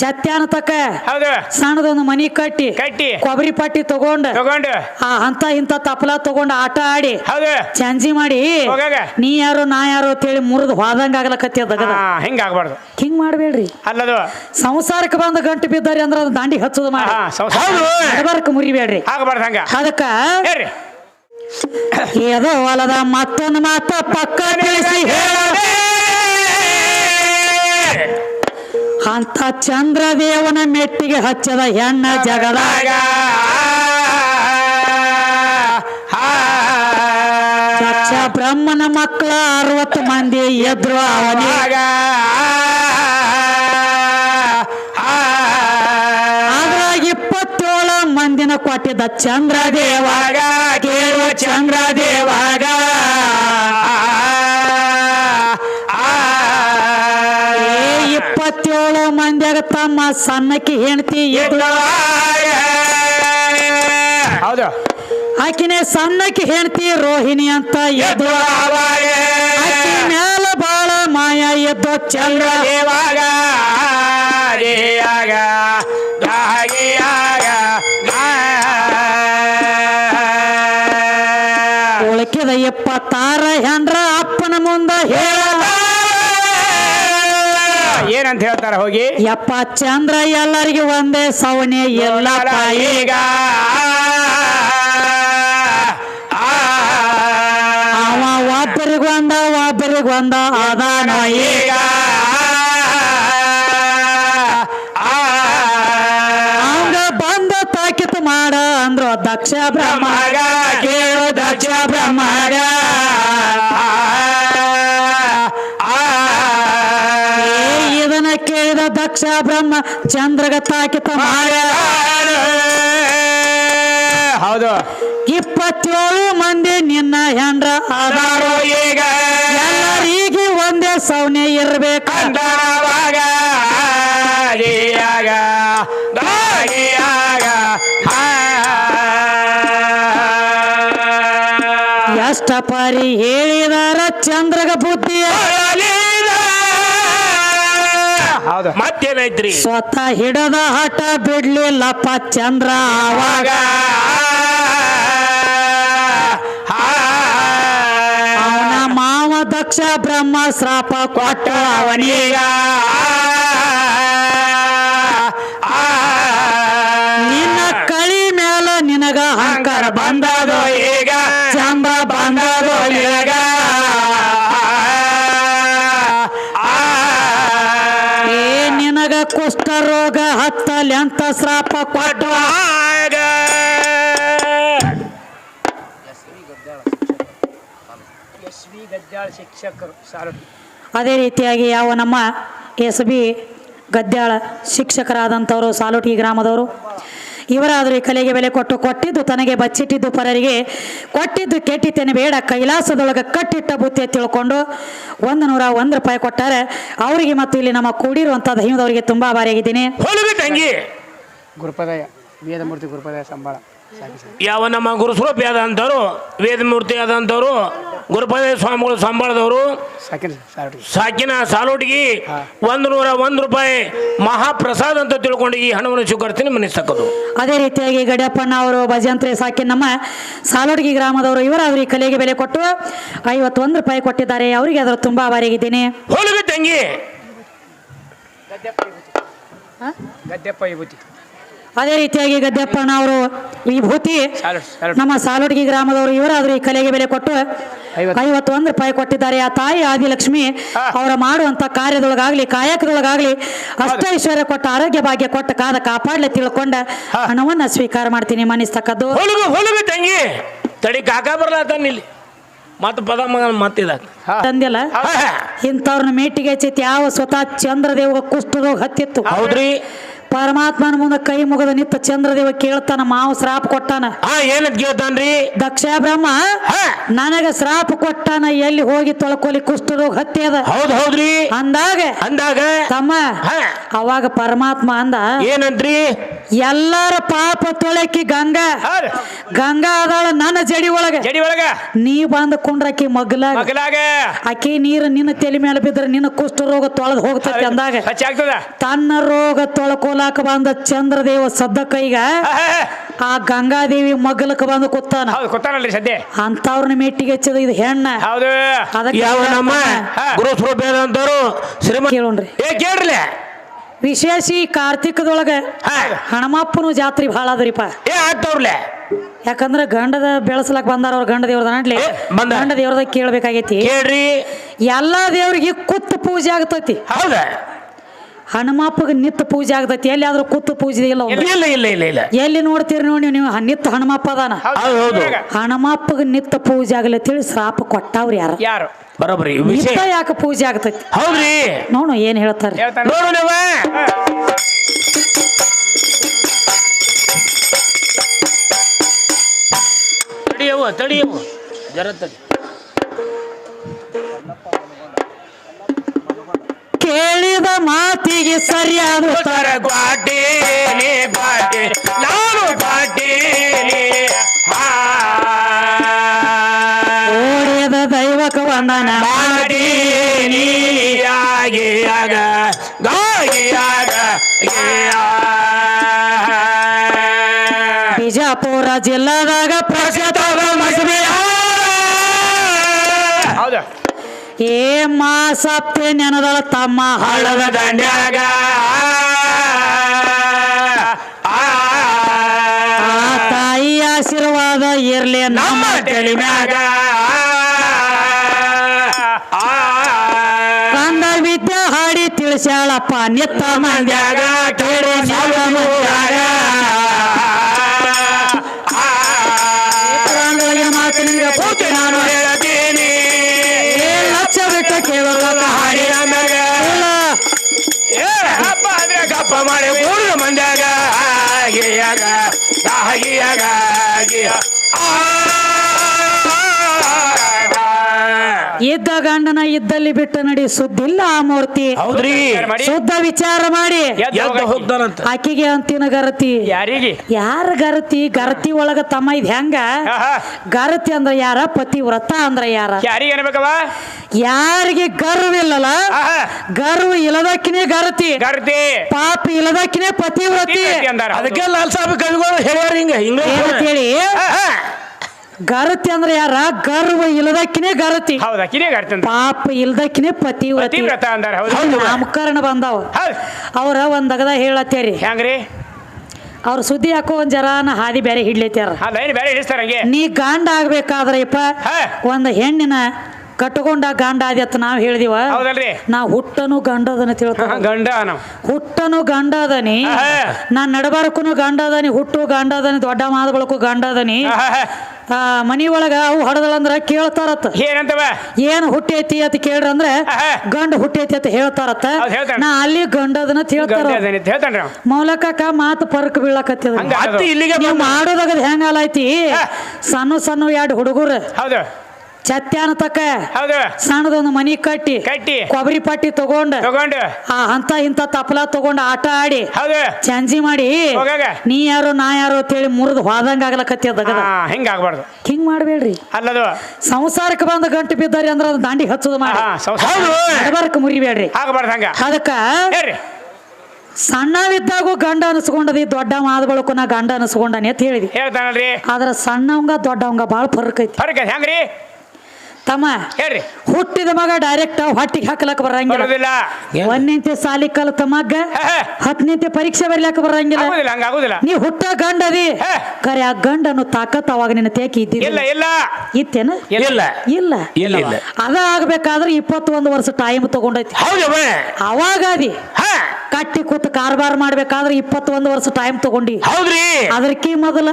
ಚತ್ಯಾನ ತಕ್ಕ ಹೌದು ಸಣ್ಣದೊಂದು ಮನಿ ಕಟ್ಟಿ ಕೊಬ್ಬರಿ ಪಟ್ಟಿ ತಗೊಂಡು ಆ ಅಂತ ಇಂತ ತಪ್ಪಲ ತಗೊಂಡು ಆಟ ಆಡಿ ಹೌದು ಚಂಜಿ ಮಾಡಿ ನೀ ಯಾರು ನಾ ಯಾರು ಅಂತೇಳಿ ಮುರಿದು ಹೋದಂಗ ಆಗ್ಲಕತ್ತದ ಹಿಂಗ ಆಗ್ಬಾರ್ದು ಹಿಂಗ್ ಮಾಡ್ಬೇಡ್ರಿ ಅಲ್ಲದು ಸಂಸಾರಕ್ಕೆ ಬಂದ ಗಂಟು ಬಿದ್ದಾರಿ ಅಂದ್ರ ಅದು ದಾಂಡಿ ಹಚ್ಚೋದು ಮಾಡಿ ಮುರಿಬೇಡ್ರಿ ಅದಕ್ಕ ಏದೋ ಹೊಲದ ಮತ್ತೊಂದು ಮಾತ ಪಕ್ಕ ತಿಳಿಸಿ ಅಂತ ಚಂದ್ರದೇವನ ಮೆಟ್ಟಿಗೆ ಹಚ್ಚದ ಹೆಣ್ಣ ಜಗದಾಗ ಚಚ್ಚ ಬ್ರಹ್ಮನ ಮಕ್ಕಳ 60 ಮಂದಿ ಎದ್ರು ಅವನಿಗ ಅದ್ರಾಗ 27 ಮಂದಿನ ಕೊಟ್ಟಿದ್ದ ಚಂದ್ರದೇವಾಗ ಕೇಳುವ ಚಂದ್ರದೇವಾಗ 27 ಮಂದಿಯಾಗ ತಮ್ಮ ಸಣ್ಣಕ್ಕೆ ಹೆಣ್ತಿ ಹೌದು ಆಕಿನೇ ಸಣ್ಣಕ್ಕೆ ಹೆಣ್ತಿ ರೋಹಿಣಿ ಅಂತ ಎದ್ದು ಆಕಿ ಮ್ಯಾಲ ಬಾಳ ಮಾಯ ಎದ್ದು ಚಂದ್ರದೇವಾಗ ಉಳಕಿದ 76 ಹೆಂಡ್ರ ಅಪ್ಪನ ಮುಂದ ಹೇಳ ಏನಂತ ಹೇಳ್ತಾರ ಹೋಗಿ ಯಪ್ಪ ಚಂದ್ರ ಎಲ್ಲರಿಗೆ ಒಂದೇ ಸವನೆ ಎಲ್ಲ ಈಗ ಅವ ಒಬ್ಬರಿಗೊಂದ ಅದಾನ ಈಗ ಅವಂಗ ಬಂದ ತಾಕಿತ್ ಮಾಡ ಅಂದ್ರು ದಕ್ಷ ಬ್ರಹ್ಮಗ ಕೇಳು ದಕ್ಷ ಬ್ರಹ್ಮಗ ಕೇಳಿದ ದಕ್ಷ ಬ್ರಹ್ಮ ಚಂದ್ರಗ ತಾಕಿತ ಮಾಡ ಹೌದು 27 ಮಂದಿ ನಿನ್ನ ಹೆಂಡ್ರ ಆಧಾರ ಈಗ ಎಲ್ಲರಿಗೆ ಒಂದೇ ಸೌನೆ ಇರ್ಬೇಕಂತ ಎಷ್ಟ ಪರಿ ಹೇಳಿದಾರ ಚಂದ್ರಗ ಬುದ್ಧಿ ಮತ್ತೇನೈತ್ರಿ ಸ್ವತಃ ಹಿಡದ ಹಠ ಬಿಡ್ಲಿಲ್ಲಪ್ಪ ಚಂದ್ರ ಆವಾಗ ಅವನ ಮಾವ ದಕ್ಷ ಬ್ರಹ್ಮ ಶ್ರಾಪ ಕೊಟ್ಟ ಅವನೀಗ ನಿನ್ನ ಕಳಿ ಮೇಲ ನಿನಗ ಅಹಂಕಾರ ಬಂದದೋ ಈಗ ಚಂದ್ರ ಬಂದದೋ ಈಗ ನಿನಗ ಕುಷ್ಠ ರೋಗ ಹತ್ತಲಿ ಅಂತ ಶ್ರಾಪ ಕೊಟ್ಟು ಅದೇ ರೀತಿಯಾಗಿ ಯಾವ ನಮ್ಮ SB ಗದ್ಯಾಳ ಶಿಕ್ಷಕರಾದಂಥವರು ಸಾಲೋಟಿ ಗ್ರಾಮದವರು ಇವರಾದರೂ ಈ ಕಲೆಗೆ ಬೆಲೆ ಕೊಟ್ಟಿದ್ದು ತನಗೆ ಬಚ್ಚಿಟ್ಟಿದ್ದು ಪರರಿಗೆ ಕೊಟ್ಟಿದ್ದು ಕೆಟ್ಟಿದ್ದೇನೆ ಬೇಡ ಕೈಲಾಸದೊಳಗೆ ಕಟ್ಟಿಟ್ಟ ಬುತ್ತಿ ತಿಳ್ಕೊಂಡು 101 ರೂಪಾಯಿ ಕೊಟ್ಟಾರೆ ಅವರಿಗೆ ಮತ್ತು ಇಲ್ಲಿ ನಮ್ಮ ಕೂಡಿರುವಂಥ ದೈವದವರಿಗೆ ತುಂಬ ಆಭಾರಿಯಾಗಿದ್ದೀನಿ. ಗುರುಪದಯ ವೇದಮೂರ್ತಿ ಗುರುಪದಯ ಸಂಬಳ ಯಾವ ನಮ್ಮ ಗುರುಸ್ವರೂಪ ಆದಂಥವ್ರು ವೇದಮೂರ್ತಿ ಆದಂಥವ್ರು ಗುರುಪದಯ ಸ್ವಾಮಿಗಳು ಸಂಬಳದವರು ಸಾಕಿನ ಸಾಲೋಟಿಗೆ 101 ರೂಪಾಯಿ ಮಹಾಪ್ರಸಾದ ಅಂತ ತಿಳ್ಕೊಂಡು ಈ ಹಣವನ್ನು ಸ್ವೀಕರಿಸ್ತೀನಿ ಮನಿಸ್ತಕ್ಕದು. ಅದೇ ರೀತಿಯಾಗಿ ಗಡಿಯಪ್ಪಣ್ಣ ಅವರು ಭಜಂತ್ರಿ ಸಾಕಿನ ನಮ್ಮ ಸಾಲೋಟಿಗೆ ಗ್ರಾಮದವರು ಇವರಾದರೂ ಈ ಕಲೆಗೆ ಬೆಲೆ ಕೊಟ್ಟು 51 ರೂಪಾಯಿ ಕೊಟ್ಟಿದ್ದಾರೆ. ಅವರಿಗೆ ಅದರ ತುಂಬ ಆಭಾರಿಯಾಗಿದ್ದೀನಿ. ಹೋಲಿಗೆ ತಂಗಿ ಗದ್ದೆಪ್ಪ ವಿಭೂತಿ ಅದೇ ರೀತಿಯಾಗಿ ಗದ್ದೆಪ್ಪಣ್ಣ ಅವರು ವಿಭೂತಿ ನಮ್ಮ ಸಾಲೋಟಿಗೆ ಗ್ರಾಮದವರು ಇವರಾದರೂ ಈ ಕಲೆಗೆ ಬೆಲೆ ಕೊಟ್ಟು 51 ರೂಪಾಯಿ ಕೊಟ್ಟಿದ್ದಾರೆ. ಆ ತಾಯಿ ಆದಿಲಕ್ಷ್ಮಿ ಅವರ ಮಾಡುವಂತ ಕಾರ್ಯದೊಳಗಾಗ್ಲಿ ಕಾಯಕದೊಳಗಾಗ್ಲಿ ಅಷ್ಟೈಶ್ವರ್ಯ ಕೊಟ್ಟ ಆರೋಗ್ಯ ಭಾಗ್ಯ ಕೊಟ್ಟ ಕಾದ ಕಾಪಾಡ್ಲೆ ತಿಳ್ಕೊಂಡ ಹಣವನ್ನ ಸ್ವೀಕಾರ ಮಾಡ್ತೀನಿ ಮನಿಸ್ತಕ್ಕದ್ದು. ತಂಗಿ ತಡಿ ಕಾಕ ಬರ್ಲಾತನ್ನಿಲ್ಲಿ ಮತ್ತ ಪದ ಮಗ ತಂದಿಲ್ಲ ಇಂಥವ್ರನ್ನ ಮೇಟಿಗೆ ಹಚ್ಚೈತಿ ಯಾವ ಸ್ವತಃ ಚಂದ್ರದೇವ ಕುಷ್ಠರೋಗ ಹತ್ತಿತ್ತು. ಹೌದ್ರಿ ಪರಮಾತ್ಮನ ಮುಂದೆ ಕೈ ಮುಗದ ನಿತ್ತ ಚಂದ್ರದೇವ ಕೇಳ್ತಾನ, ಮಾವ ಶ್ರಾಪ ಕೊಟ್ಟಾನ. ಏನಂತ ಕೇಳ್ತಾನ್ರಿ? ದಕ್ಷ ಬ್ರಹ್ಮ ನನಗ ಶ್ರಾಪ ಕೊಟ್ಟಾನ, ಎಲ್ಲಿ ಹೋಗಿ ತೊಳ್ಕೊಲಿ, ಕುಷ್ಠರೋಗ ಹತ್ತಿ ಅದ. ಹೌದ್ರಿ ಅಂದಾಗ ತಮ್ಮ ಅವಾಗ ಪರಮಾತ್ಮ ಅಂದ, ಏನಂತ್ರಿ? ಎಲ್ಲಾರ ಪಾಪ ತೊಳಕಿ ಗಂಗಾ ಅದಾಳ ನನ್ನ ಜಡಿ ಒಳಗ, ನೀ ಬಂದ ಕುಂಡ್ರಕಿ ಮಗ್ಲಾಗ ಆಕಿ ನೀರು ನಿನ್ನ ತಲೆ ಮೇಲೆ ಬಿದ್ರೆ ನಿನ್ನ ಕುಷ್ಠ ರೋಗ ತೊಳೆದು ಹೋಗ್ತೈತಿ. ಅಂದಾಗ ತನ್ನ ರೋಗ ತೊಳ್ಕೊಲಾಕ ಬಂದ ಚಂದ್ರದೇವ ಸದ್ದ ಕೈಗ ಆ ಗಂಗಾದೇವಿ ಮಗ್ಲಕ್ ಬಂದು ಕೂತಾನ. ಅಂತವ್ರನ್ನ ಮೆಟ್ಟಿಗೆ ಹಚ್ಚದ ಇದು ಹೆಣ್ಣ. ಕೇಳೋಣ್ರಿ, ಕೇಳ್ರಿ. ವಿಶೇಷ ಈ ಕಾರ್ತಿಕದೊಳಗ ಹಣಮಪ್ಪನು ಜಾತ್ರೆ ಭಾಳ ಅದ್ರಿಪ್ಪ. ಯಾಕಂದ್ರ ಗಂಡದ ಬೆಳೆಸ್ಲಾಕ್ ಬಂದಾರ ಅವ್ರ ಗಂಡ ದೇವ್ರದ ನಡ್ಲಿ ಗಂಡ ದೇವ್ರದ ಕೇಳ್ಬೇಕಾಗೈತಿ. ಎಲ್ಲಾ ದೇವ್ರಿಗೆ ಕುತ್ತು ಪೂಜೆ ಆಗ್ತೈತಿ. ಹನುಮಪ್ಪಗ ನಿತ್ತ ಪೂಜೆ ಆಗ್ತೈತಿ. ಎಲ್ಲಿ ಆದ್ರೂ ಕುತ್ತು ಪೂಜೆ ಇಲ್ಲ. ಎಲ್ಲಿ ನೋಡ್ತೀರಿ ನೋಡಿ ನೀವು, ನಿತ್ತ ಹನುಮಪ್ಪ ಅದಾನ. ಹನುಮಪ್ಪಗ ನಿತ್ತ ಪೂಜೆ ಆಗಲಿ ಅಂತೇಳಿ ಶ್ರಾಪ ಕೊಟ್ಟವ್ರು ಯಾರು? ಬರೋಬ್ರಿ. ಯಾಕೆ ಪೂಜೆ ಆಗ್ತೈತಿ? ಹೌದ್ರಿ, ನೋಡು ಏನ್ ಹೇಳ್ತಾರೆ. ತಡಿಯವು ಜರ ತಡಿ. ಕೇಳಿದ ಮಾತಿಗೆ ಸರಿಯಾದ ಉತ್ತರ ಓಡಿಯದ ದೈವಕ ವಂದನ ಬಿಜಾಪುರ ಜಿಲ್ಲಾದಾಗ ಪ್ರಸಿದ್ಧ ಏ ಮಾಸಪ್ತೆ ನೆನದಳ ತಮ್ಮ ಹಳ್ಳದ ದಂಡ್ಯಾಗ ತಾಯಿ ಆಶೀರ್ವಾದ ಇರ್ಲಿ ನಮ್ಮ ತಲೆ ಮ್ಯಾಗ. ಕಂದ ವಿದ್ಯೆ ಹಾಡಿ ತಿಳಿಸ್ಯಾಳಪ್ಪ ನಿತ್ತ ಮಂದ್ಯಾಗ ಕೇಳಿ ಮಾತಿನಿಂದ ಪೂರ್ತಿ ನಾನು ಹೇಳ್ತೀನಿ. ಲಕ್ಷ ಬಿಟ್ಟ ಕೇವಲ ಗಪ್ಪ ಮಾಡಿ ಮೂರು ಮಂದ್ಯಾಗ ಇದ್ದ ಗಂಡನ ಇದ್ದಲ್ಲಿ ಬಿಟ್ಟು ನಡಿ, ಸುದ್ದಿಲ್ಲ ಆ ಮೂರ್ತಿ. ಹೌದ್ರಿ, ಶುದ್ಧ ವಿಚಾರ ಮಾಡಿ ಹೋಗ್ತಾನಂತ. ಆಕಿಗೆ ಅಂತಿನ ಗರತಿ. ಯಾರ ಗರತಿ? ಗರತಿ ಒಳಗ ತಮ್ಮ ಇದ್ ಹೆಂಗ? ಗರತಿ ಅಂದ್ರ ಯಾರ? ಪತಿವ್ರತ ಅಂದ್ರ ಯಾರ? ಯಾರಿಗೆ ಗರ್ವಿಲ್ಲಲ್ಲ, ಗರ್ವ ಇಲ್ಲದಕ್ಕಿನೇ ಗರತಿ, ಪಾಪ ಇಲ್ಲದಕ್ಕಿನೇ ಪತಿವ್ರತಿ. ಅದಕ್ಕೆ ಲಾಲ್ ಸಾಹೇಬ್ ಕವಿಗಳು ಹೇಳ್ಯಾರ ಹೇಳಿ. ಗರತಿ ಅಂದ್ರೆ ಯಾರ? ಗರ್ವ ಇಲ್ಲದಕ್ಕಿನೇ ಗರತಿ, ಪಾಪ ಇಲ್ದಕ್ಕಿನೇ ಪತಿವ್ರತಿ. ನಾಮಕರಣ ಬಂದಾವ. ಅವ್ರ ಒಂದ್ ಅಗದ ಹೇಳತ್ತೇರಿ. ಅವ್ರ ಸುದ್ದಿ ಹಾಕೋ ಒಂದ್ ಜರಾನ ಹಾದಿ ಬೇರೆ ಹಿಡ್ಲೈತಾರ. ನೀ ಗಂಡ ಆಗ್ಬೇಕಾದ್ರೆ ಒಂದ್ ಹೆಣ್ಣಿನ ಕಟ್ಕೊಂಡ ಗಂಡ ಆದ್ಯತ್ ನಾವ್ ಹೇಳಿದಿವ. ನಾವ್ ಹುಟ್ಟನು ಗಂಡದನ ಹುಟ್ಟನು ಗಂಡ ಅದನಿ, ನಾನ್ ನಡಬಾರಕ್ಕೂ ಗಂಡ ಅದನಿ, ಹುಟ್ಟು ಗಂಡ ಅದನಿ, ದೊಡ್ಡ ಮಾದಗಳಕ್ಕೂ ಗಂಡ ಅದನಿ. ಮನಿ ಒಳಗ ಅವು ಹಡದಳಂದ್ರ ಕೇಳ್ತಾರತ್ತ, ಏನ್ ಹುಟ್ಟೈತಿ ಅಂತ ಕೇಳ್ರಿ ಅಂದ್ರೆ ಗಂಡ ಹುಟ್ಟೈತಿ ಅಂತ ಹೇಳ್ತಾರತ್ತ. ನಾ ಅಲ್ಲಿ ಗಂಡದನ ಹೇಳ್ತಾರ. ಮೌಲಕ ಮಾತು ಪರ್ಕ್ ಬೀಳಕತ್ತದ. ಮಾಡೋದಾಗದ ಹೆಂಗಲೈತಿ, ಸಣ್ಣ ಸಣ್ಣ ಎರಡು ಹುಡುಗರು ಚತ್ಯಾನ ತಕ್ಕ ಸಣ್ಣದೊಂದು ಮನಿ ಕಟ್ಟಿ ಕೊಬ್ಬರಿ ಪಟ್ಟಿ ತಗೊಂಡು ಅಂತ ಇಂತ ತಪ್ಪಲ ತಗೊಂಡು ಆಟ ಆಡಿ ಚಂಜಿ ಮಾಡಿ ನೀ ಯಾರು ನಾ ಯಾರು ಅಂತೇಳಿ ಮುರಿದು ಹೋದಂಗ ಆಗ್ಲಕತ್ತದ. ಹಿಂಗ್ ಮಾಡ್ಬೇಡ್ರಿ. ಸಂಸಾರಕ್ಕೆ ಬಂದ ಗಂಟು ಬಿದ್ದಾರಿ ಅಂದ್ರ ಅದು ದಾಂಡಿ ಹಚ್ಚೋದು ಮಾಡಿ ನಡಬಾರಕ್ ಮುರಿಬೇಡ್ರಿ. ಅದಕ್ಕ ಸಣ್ಣವಿದ್ದಾಗೂ ಗಂಡ ಅನಿಸ್ಕೊಂಡದಿ, ದೊಡ್ಡ ಮಾದಗಳಕ್ಕೂ ನಾ ಗಂಡ ಅನಿಸ್ಕೊಂಡನಿ ಅಂತ ಹೇಳಿದಿ. ಆದ್ರ ಸಣ್ಣವಂಗ ದೊಡ್ಡವಂಗ ಬಾಳ ಫರ್ಕ್ ಐತಿ. ತಮ್ಮ ಹುಟ್ಟಿದ ಮಗ ಡೈರೆಕ್ಟ್ ಹೊಟ್ಟಿಗೆ ಹಾಕಲಕ್ ಬರಂಗಿಲ್ಲ. ಒಂದನೇಂತೆ ಸಾಲಿ ಕಲ್ತ ಮಗ 10ನೇಂತೆ ಪರೀಕ್ಷೆ ಬರ್ಲಾಕ ಬರಂಗಿಲ್ಲ. ನೀ ಹುಟ್ಟ ಗಂಡದಿ ಕರೆ ಆ ಗಂಡನು ತಾಕತ್ ಅವಾಗ ನಿನ್ನ ತೇಕಿ ಇತ್ತೇನ? ಇಲ್ಲ. ಅದ ಆಗ್ಬೇಕಾದ್ರೆ 21 ವರ್ಷ ಟೈಮ್ ತಗೊಂಡೈತಿ. ಅವಾಗದಿ ಕಟ್ಟಿ ಕೂತ್ ಕಾರ್ಬಾರ್ ಮಾಡ್ಬೇಕಾದ್ರೆ 21 ವರ್ಷ ಟೈಮ್ ತಗೊಂಡಿ. ಅದಕ್ಕೆ ಮೊದಲ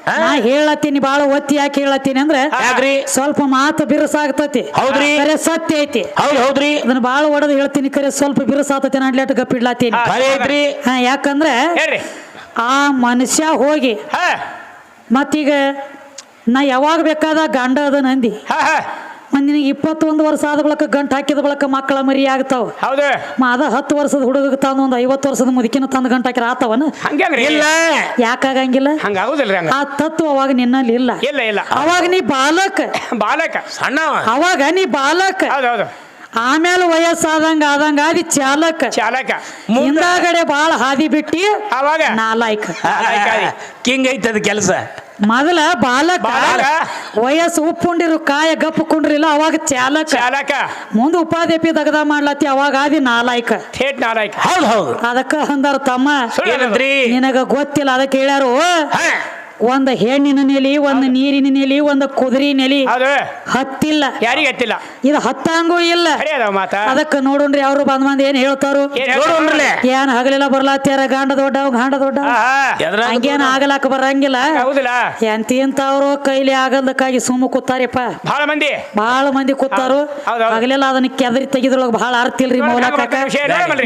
ನಾ ಹೇಳತ್ತೀನಿ ಬಾಳ ಒತ್ತಿ ಯಾಕೆ ಹೇಳತ್ತೀನಿ ಅಂದ್ರೆ ಯಾಕ್ರಿ ಸ್ವಲ್ಪ ಮಾತು ಬಿರುಸಾಗ್ತತಿ. ಹೌದ್ರಿ ಕರೆ ಸತ್ಯ ಐತಿ. ಹೌದ್ರಿ ಅದನ್ನ ಬಾಳ ಒಡದ್ ಹೇಳ್ತೀನಿ ಕರೆ ಸ್ವಲ್ಪ ಬಿರುಸಾತತಿ ಅಡ್ಲಾಟ ಗಪ್ಪಿಡ್ಲಾತೀನಿ. ಐತ್ರಿ ಯಾಕಂದ್ರೆ ಆ ಮನುಷ್ಯ ಹೋಗಿ ಮತ್ತೀಗ ನಾ ಯಾವಾಗ ಬೇಕಾದ ಗಂಡ ಅದ ನಂದಿ ನಿನಗೆ 21 ವರ್ಷ ಆದ ಬಳಕ ಗಂಟು ಹಾಕಿದ ಬಳಕ ಮಕ್ಕಳ ಮರಿ ಆಗ್ತಾವ. ಅದ 10 ವರ್ಷದ ಹುಡುಗ ತಂದು ಒಂದು 50 ವರ್ಷದ ಮುದುಕಿನ ತಂದು ಗಂಟು ಹಾಕಿರ ಆತವನ ಇಲ್ಲ ಯಾಕಾಗಂಗಿಲ್ಲ. ಆ ತತ್ವ ಅವಾಗ ನಿನ್ನಲ್ಲಿ ಇಲ್ಲ. ಅವಾಗ ನೀ ಬಾಲಕ ಸಣ್ಣ ಅವಾಗ ನೀ ಬಾಲಕ ಆಮೇಲೆ ವಯಸ್ಸಾದಂಗ ಆದಿ ಚಾಲಕ ಹಿಂದಾಗಡೆ ಬಾಳ ಹಾದಿ ಬಿಟ್ಟಿ ಅವಾಗ ನಾಲಾಯ್ಕ ಕಿಂಗ್ ಐತದ ಕೆಲಸ. ಮೊದಲ ಬಾಲಕ ವಯಸ್ಸು ಉಪ್ಪುಂಡಿರು ಕಾಯ ಗಪ್ಪುಕೊಂಡಿರಲಿಲ್ಲ ಅವಾಗ ಚಾಲಕ ಮುಂದೆ ಉಪಾಧ್ಯಪಿ ದಗದ ಮಾಡ್ಲತ್ತಿ ಅವಾಗ ಆದಿ ನಾಲಾಯ್ಕ. ಹೌದು ಅದಕ್ಕ ಅಂದಾರ ತಮ್ಮ ನಿನಗ ಗೊತ್ತಿಲ್ಲ ಅದಕ್ಕೆ ಹೇಳ್ಯಾರು ಒಂದ್ ಹೆಣ್ಣಿನ ನೆಲಿ ಒಂದ್ ನೀರಿನ ನೆಲಿ ಒಂದ್ ಕುದುರಿ ನೆಲಿ ಹತ್ತಿಲ್ಲ ಯಾರಿಗೆ ಹತ್ತಿಲ್ಲ ಇದು ಹತ್ತಂಗೂ ಇಲ್ಲ. ಅದಕ್ಕ ನೋಡ್ರಿ ಅವ್ರು ಬಂದ್ ಏನ್ ಹೇಳ್ತಾರು ಏನ್ ಹಗಲೆಲ್ಲ ಬರ್ಲಾತ್ಯಾರ ಗಾಂಡ ದೊಡ್ಡ ಹಂಗೇನ್ ಆಗಲಾಕ ಬರಂಗಿಲ್ಲ. ಎಂತಿಂತವ್ರು ಕೈಲಿ ಆಗಲ್ದಕ್ಕಾಗಿ ಸುಮ್ಮ ಕೂತಾರಿಪ್ಪ ಬಹಳ ಮಂದಿ ಕೂತಾರು. ಹಗಲೆಲ್ಲ ಅದನ್ನ ಕೆದರಿ ತೆಗಿದ್ರೊಳಗ ಬಹಳ ಅರ್ಥ ಇಲ್ರಿ ಮೌಲ ಕಾಕ.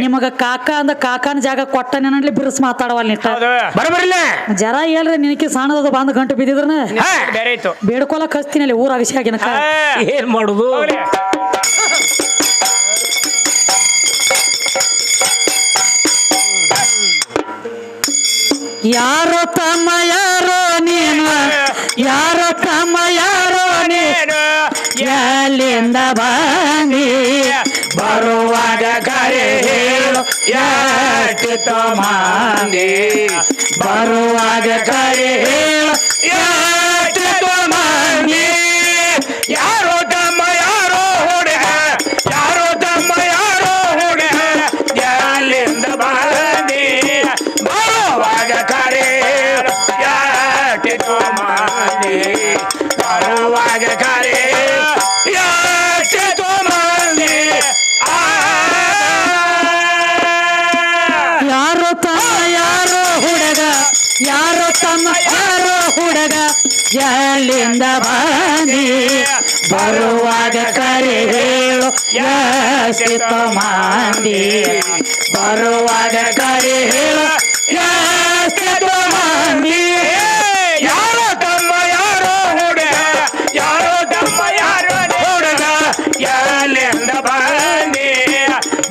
ನಿಮಗ ಕಾಕ ಅಂದ ಕಾಕನ ಜಾಗ ಕೊಟ್ಟ ನೆನಲಿ ಬಿರುಸ್ ಮಾತಾಡವಲ್ ನಿಟ್ಟ ಜರ ಹೇಳ್ರಿ ನಿನಕಿ ಸಣ್ಣದ ಬಂದ್ ಗಂಟು ಬಿದ್ದಿದ್ರನ ಬೇಡ್ಕೊಲಕ್ ಹಚ್ತೀನಿ ಅಲ್ಲಿ ಊರಾಗ ಶಾಗಿನ ಏನ್ ಮಾಡುದು. ಯಾರೋ ತಮ್ಮ ಯಾರೋ ನೀನು ಯಾರೋ ತಮ್ಮ ಯಾರೋ ನೀನು ಎಲ್ಲಿಂದ ಬಂದಿ ಬರುವಾಗ ಕರೆ ಹೇಳು ಯಾಟಿತೋ ಮಂದಿ ಬರುವಾಗ ಕರೆ ಹೇಳು ಯಾಟಿತೋ ಮಂದಿ ಯಾರೋ ತಮ್ಮ ಯಾರೋ ಹುಡುಗ ಯಾರೋ ತಮ್ಮ ಯಾರೋ ಹುಡುಗ ಎಲ್ಲಿಂದ ಬಂದಿ ಬರುವಾಗ ಕರೆ ಹೇಳು ಯಾಟಿತೋ ಮಂದಿ ಬರುವಾಗ ಕರೆ ಯಾಟಿತೋ ಮಂದಿ ಯಾರೋ ತಮ್ಮ ಯಾರೋ ಹುಡುಗ ಯಾರೋ ತಮ್ಮ ಯಾರೋ ಹುಡುಗ ಎಲ್ಲಿಂದ ಬಂದಿ ಬರುವಾಗ ಕರೆ ಹೇಳು ಎಷ್ಟಿತೋ ಮಂದಿ ಬರುವಾಗ ಕರೆ ಹೇಳು ಎಷ್ಟಿತೋ ಮಂದಿ ಯಾರೋ ತಮ್ಮ ಯಾರೋ ಹುಡುಗ ಯಾರೋ ತಮ್ಮ ಯಾರೋ ಹುಡುಗ ಎಲ್ಲಿಂದ ಬಂದಿ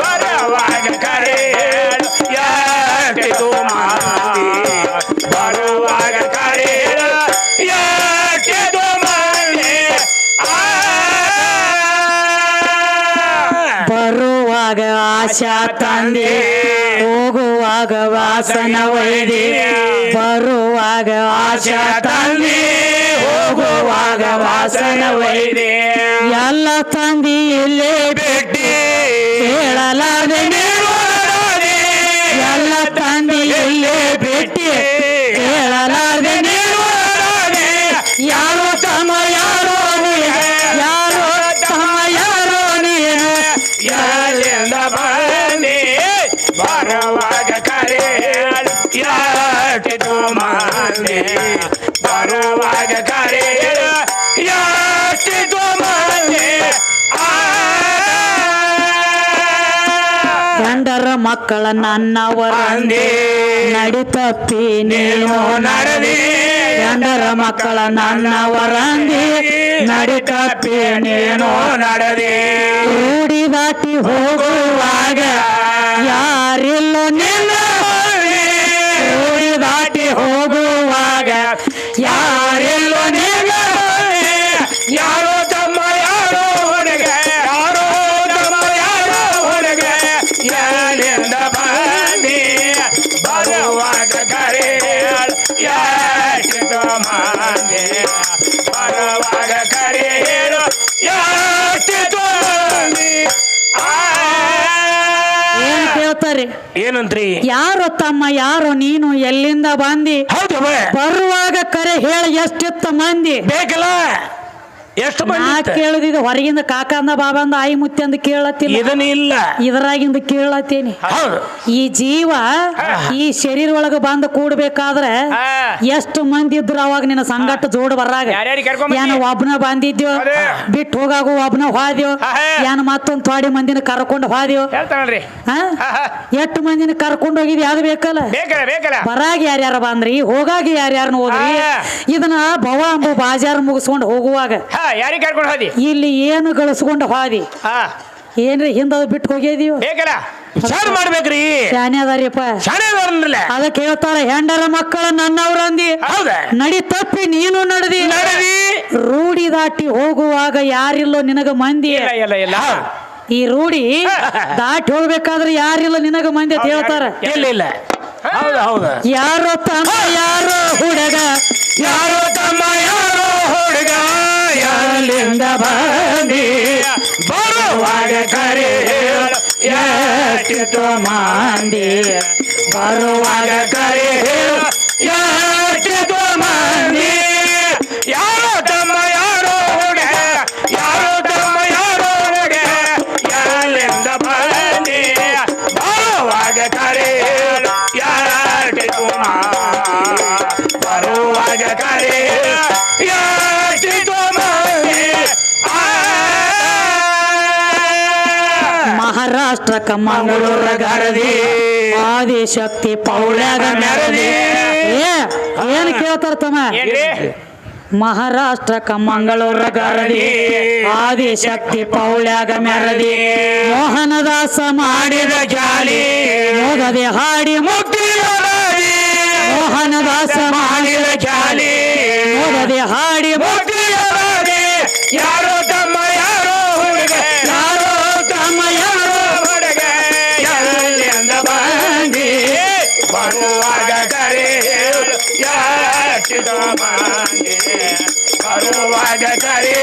ಬರುವಾಗ ಕರೆ ಹೇಳು ಯಾಟಿತೋ ಮಂದಿ ಬರುವಾಗ ಕರೆ ಹೇಳು ಯಾಟಿತೋ ಮಂದಿ ಬರುವಾಗ ಆಶಾ ತಂದೆ ಹೋಗುವಾಗ ವಾಸನ ಒಯ್ದಿ ಬರುವಾಗ ಆಶಾ ತಂದೆ ಹೋಗುವಾಗ ವಾಸನ ಒಯ್ದೆ ಎಲ್ಲ ತಂದಿ ಇಲ್ಲೇ ಬಿಟ್ಟಿ ಹೇಳಲಾದೆ ಎಲ್ಲ ತಂದಿ ಇಲ್ಲೇ ಬಿಟ್ಟಿ ಹೇಳಲಾದೆ ಯಾರೋ ತಮ್ಮ ಯಾರೋ ಯಾರೋ ತಮ್ಮ ಯಾರೋ ನೀನು ಎಲ್ಲಿಂದ ಬಂದಿ ಬರುವಾಗ ಕರೆ ಹೇಳು ಯಾಟಿತೋ ಮಂದಿ ಬರುವಾಗ ಕರೆ ಹೇಳು ಯಾಟಿತೋ ಮಂದಿ ಗಂಡರ ಮಕ್ಕಳ ನನ್ನವರ ನಡಿತಪ್ಪಿ ನೀನು ನಡೆದಿ ಗಂಡರ ಮಕ್ಕಳ ನನ್ನವರಂದಿ ನಡಿತಪ್ಪಿ ನೀನು ನಡೆದಿ ರೂಢಿ ದಾಟಿ ಹೋಗುವಾಗ ಯಾರಿಲ್ಲೋ ನಿನ್ನ ರೂಢಿ ದಾಟಿ ಹೋಗುವಾಗ ಯಾರಿಲ್ಲೋ ನಿನ್ನ ಯಾರೋ ತಮ್ಮ ಯಾರೋ ಹುಡುಗ ಯಾರೋ ತಮ್ಮ ಯಾರೋ ಹುಡುಗ ಎಲ್ಲಿಂದ ಬಂದಿ ಬರುವಾಗ ಕರೆ ಹೇಳು ಯಾಟಿತೋ ಮಂದಿ ಬರುವಾಗ ಕರೆ ಹೇಳು ಯಾಟಿತೋ ಮಂದಿ ಏನ್ ಕೇಳ್ತಾರೆ ಏನಂತ್ರಿ ಯಾರೋ ತಮ್ಮ ಯಾರೋ ನೀನು ಎಲ್ಲಿಂದ ಬಂದಿ ಹೌದು ಬರುವಾಗ ಕರೆ ಹೇಳ ಎಷ್ಟಿತ್ತ ಮಂದಿ ಬೇಕಲ್ಲ ಎಷ್ಟು ನಾ ಮಂದಿ ಕೇಳುದಿದ್ದು ಹೊರಗಿಂದ ಕಾಕಂದ ಬಾಬಂದ ಆಯಿ ಮುತ್ತಿ ಅಂದ ಕೇಳತ್ತಿಲ್ಲ, ಇದನ್ನ ಇಲ್ಲ. ಇದರಾಗಿಂದ ಕೇಳತ್ತೀನಿ. ಹೌದು. ಈ ಜೀವ ಈ ಶರೀರ ಒಳಗ ಬಂದು ಕೂಡ್ಬೇಕಾದ್ರೆ ಎಷ್ಟು ಮಂದಿ ಇದ್ರು ಅವಾಗ ನಿನ್ನ ಸಂಗಟ ಜೋಡ್ ಬರಾಗ ಏನ ಒಬ್ನ ಬಂದಿದ್ಯೋ ಬಿಟ್ಟು ಹೋಗಾಗು ಒಬ್ನ ಹೋದ್ಯೋ ಏನ ಮತ್ತೊಂದ್ ಥೋಡಿ ಮಂದಿನ ಕರ್ಕೊಂಡು ಹೋದ್ಯೋ ಹೇಳ್ತಾನಲ್ರಿ ಎಷ್ಟು ಮಂದಿನ ಕರ್ಕೊಂಡು ಹೋಗಿದ್ ಯಾವ್ದು ಬೇಕಲ್ಲ ಬರಾಗ ಯಾರ್ಯಾರ ಬಂದ್ರಿ ಹೋಗಾಗ ಯಾರ್ಯಾರನ್ನ ಹೋದ್ರಿ. ಇದನ್ನ ಭವ ಅಂಬು ಬಾಜಾರ್ ಮುಗಿಸ್ಕೊಂಡು ಹೋಗುವಾಗ ಯಾರಿಗೆ ಕರ್ಕೊಂಡು ಹೋದಿ ಇಲ್ಲಿ ಏನು ಗಳಿಸ್ಕೊಂಡು ಹೋದಿ ಏನ್ರಿ ಹಿಂದದ ಬಿಟ್ಟು ಹೋಗಿದೀವ ಬೇಕಲ್ಲ ವಿಚಾರ ಮಾಡ್ಬೇಕ್ರಿ. ಶಾನೆ ಅದಾರಿಪ್ಪ, ಶಾಣೆ ಅದಾರಲ್ಲ. ಅದಕ್ಕೆ ಹೇಳ್ತಾರ ಹೆಂಡರ ಮಕ್ಕಳ ನನ್ನವ್ರ ಅಂದಿ ಹೌದಾ ನಡಿ ತಪ್ಪಿ ನೀನು ನಡೆದಿ ರೂಢಿ ದಾಟಿ ಹೋಗುವಾಗ ಯಾರಿಲ್ಲೋ ನಿನಗ ಮಂದಿ. ಇಲ್ಲ ಈ ರೂಢಿ ದಾಟಿ ಹೋಗ್ಬೇಕಾದ್ರೆ ಯಾರಿಲ್ಲ ನಿನಗ ಮಂದಿ ಅಂತ ಹೇಳ್ತಾರ. ಇಲ್ಲ ಹೌದಾ ಹೌದಾ. ಯಾರೋ ತಮ್ಮ ಯಾರೋ ಹುಡುಗ, ಯಾರೋ ತಮ್ಮ ಯಾರೋ ಹುಡುಗ ಎಲ್ಲಿಂದ ಬಂದಿ ಬರುವಾಗ ಕರೆ ಎಷ್ಟಿತು ಮಂದಿ ಬರುವಾಗ ಕರೆ ಎಷ್ಟಿತು ಮಂದಿ. ಯಾರೋ ತಮ್ಮ ಯಾರೋ ಹುಡುಗ, ಯಾರೋ ತಮ್ಮ ಯಾರೋ ಹುಡುಗ ಎಲ್ಲಿಂದ ಬಂದಿ ಬರುವಾಗ ಕರೆ ಎಷ್ಟಿತು ಬರುವಾಗ ಕರೆ ಎಷ್ಟಿತು ಮಂದಿ. ಮಹಾರಾಷ್ಟ್ರಕ್ಕ ಮಂಗಳೂರ ಗರದಿ ಆದಿಶಕ್ತಿ ಪೌಳ್ಯಾಗ ಮೆರದಿ. ಏನ್ ಕೇಳ್ತಾರ ತಮ್ಮ? ಮಹಾರಾಷ್ಟ್ರಕ್ಕ ಮಂಗಳೂರ ಗರದಿ ಆದಿಶಕ್ತಿ ಪೌಳ್ಯಾಗ ಮೆರದಿ ಮೋಹನದಾಸ ಮಾಡಿದ ಜಾಲಿ ಮೋದದೆ ಹಾಡಿ ಮುಕ್ತಿ ಮೋಹನದಾಸ ಮಾಡಿದ ಜಾಲಿ ಮೋದದೆ ಹಾಡಿ ಮುಕ್ತಿ. ಯಾರೋ ತಮ್ಮ ಯಾರೋ ಹುಡುಗ, ಯಾರೋ ತಮ್ಮ ಯಾರೋ ಹುಡುಗ ಎಲ್ಲಿಂದ ಬಂದಿ ಬರುವಾಗ ಕರೆ ಎಷ್ಟಿತು ಮಂದಿ ಬರುವಾಗ ಕರೆ